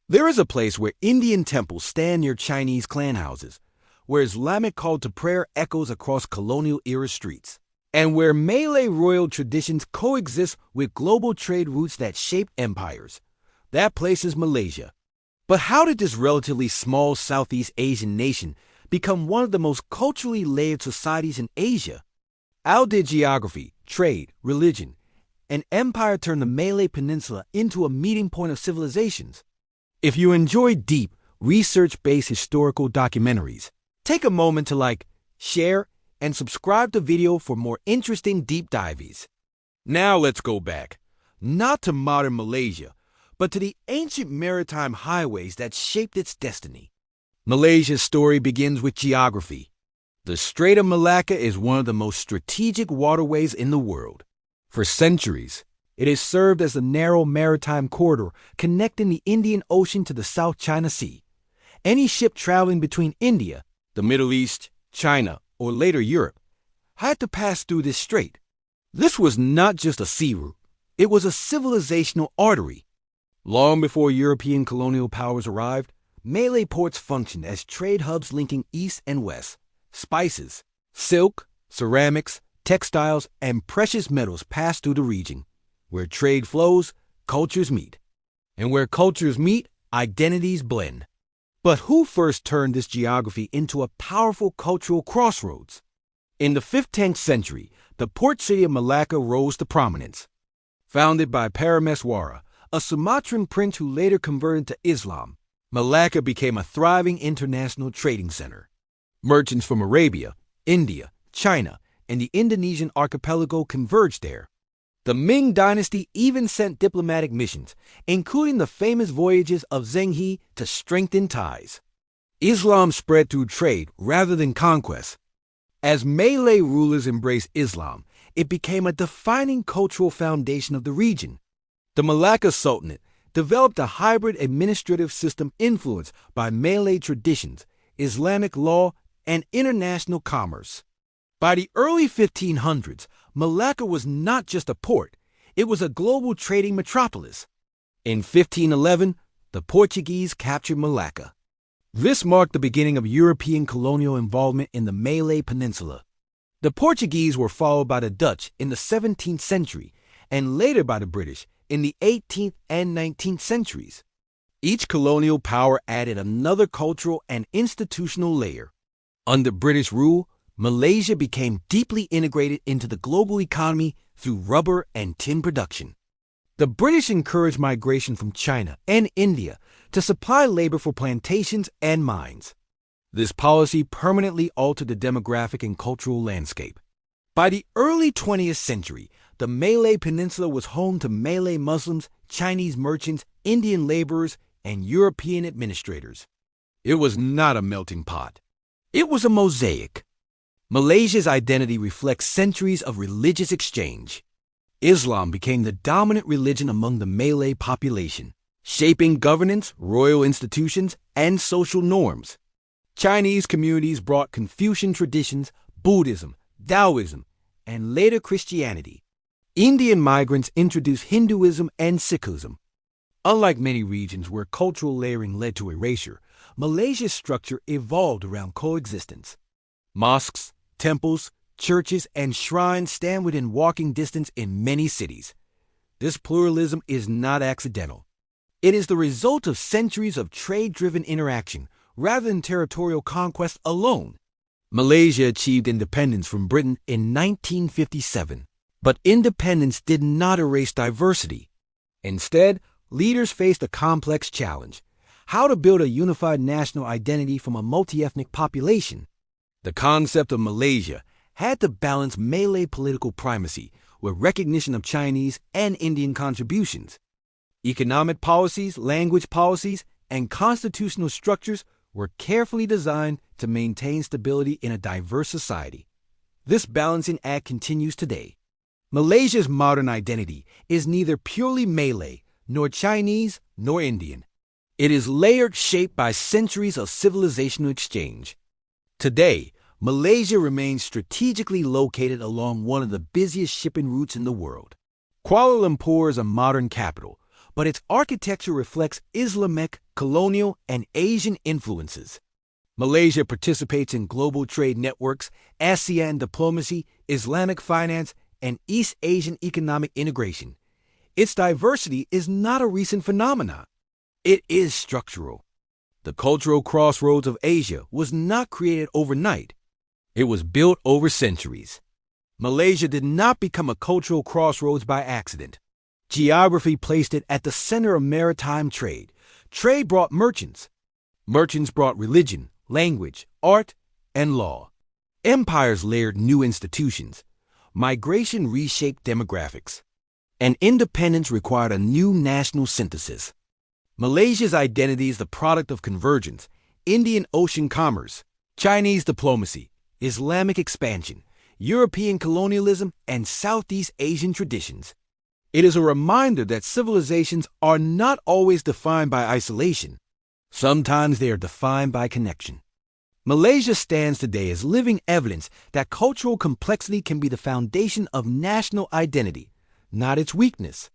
There is a place where Indian temples stand near Chinese clan houses, where Islamic call to prayer echoes across colonial-era streets, and where Malay royal traditions coexist with global trade routes that shaped empires. That place is Malaysia. But how did this relatively small Southeast Asian nation become one of the most culturally layered societies in Asia? How did geography, trade, religion, and empire turn the Malay Peninsula into a meeting point of civilizations? If you enjoy deep, research-based historical documentaries, take a moment to like, share, and subscribe to the video for more interesting deep dives. Now let's go back, not to modern Malaysia, but to the ancient maritime highways that shaped its destiny. Malaysia's story begins with geography. The Strait of Malacca is one of the most strategic waterways in the world. For centuries, it has served as a narrow maritime corridor connecting the Indian Ocean to the South China Sea. Any ship traveling between India, the Middle East, China, or later Europe had to pass through this strait. This was not just a sea route, it was a civilizational artery. Long before European colonial powers arrived, Malay ports functioned as trade hubs linking east and west. Spices, silk, ceramics, textiles, and precious metals pass through the region. Where trade flows, cultures meet. And where cultures meet, identities blend. But who first turned this geography into a powerful cultural crossroads? In the 15th century, the port city of Malacca rose to prominence. Founded by Parameswara, a Sumatran prince who later converted to Islam, Malacca became a thriving international trading center. Merchants from Arabia, India, China, and the Indonesian archipelago converged there. The Ming dynasty even sent diplomatic missions, including the famous voyages of Zheng He to strengthen ties. Islam spread through trade rather than conquest. As Malay rulers embraced Islam, it became a defining cultural foundation of the region. The Malacca Sultanate developed a hybrid administrative system influenced by Malay traditions, Islamic law, and international commerce. By the early 1500s, Malacca was not just a port, it was a global trading metropolis. In 1511, the Portuguese captured Malacca. This marked the beginning of European colonial involvement in the Malay Peninsula. The Portuguese were followed by the Dutch in the 17th century and later by the British in the 18th and 19th centuries. Each colonial power added another cultural and institutional layer. Under British rule, Malaysia became deeply integrated into the global economy through rubber and tin production. The British encouraged migration from China and India to supply labor for plantations and mines. This policy permanently altered the demographic and cultural landscape. By the early 20th century, the Malay Peninsula was home to Malay Muslims, Chinese merchants, Indian laborers, and European administrators. It was not a melting pot. It was a mosaic. Malaysia's identity reflects centuries of religious exchange. Islam became the dominant religion among the Malay population, shaping governance, royal institutions, and social norms. Chinese communities brought Confucian traditions, Buddhism, Taoism, and later Christianity. Indian migrants introduced Hinduism and Sikhism. Unlike many regions where cultural layering led to erasure, Malaysia's structure evolved around coexistence. Mosques, temples, churches, and shrines stand within walking distance in many cities. This pluralism is not accidental. It is the result of centuries of trade-driven interaction rather than territorial conquest alone. Malaysia achieved independence from Britain in 1957, but independence did not erase diversity. Instead, leaders faced a complex challenge: how to build a unified national identity from a multi-ethnic population. The concept of Malaysia had to balance Malay political primacy with recognition of Chinese and Indian contributions. Economic policies, language policies, and constitutional structures were carefully designed to maintain stability in a diverse society. This balancing act continues today. Malaysia's modern identity is neither purely Malay, nor Chinese, nor Indian. It is layered, shaped by centuries of civilizational exchange. Today, Malaysia remains strategically located along one of the busiest shipping routes in the world. Kuala Lumpur is a modern capital, but its architecture reflects Islamic, colonial, and Asian influences. Malaysia participates in global trade networks, ASEAN diplomacy, Islamic finance, and East Asian economic integration. Its diversity is not a recent phenomenon. It is structural. The cultural crossroads of Asia was not created overnight. It was built over centuries. Malaysia did not become a cultural crossroads by accident. Geography placed it at the center of maritime trade. Trade brought merchants. Merchants brought religion, language, art, and law. Empires layered new institutions. Migration reshaped demographics. And independence required a new national synthesis. Malaysia's identity is the product of convergence, Indian Ocean commerce, Chinese diplomacy, Islamic expansion, European colonialism, and Southeast Asian traditions. It is a reminder that civilizations are not always defined by isolation. Sometimes they are defined by connection. Malaysia stands today as living evidence that cultural complexity can be the foundation of national identity, not its weakness.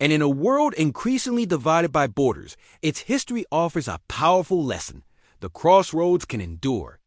And in a world increasingly divided by borders, its history offers a powerful lesson. The crossroads can endure.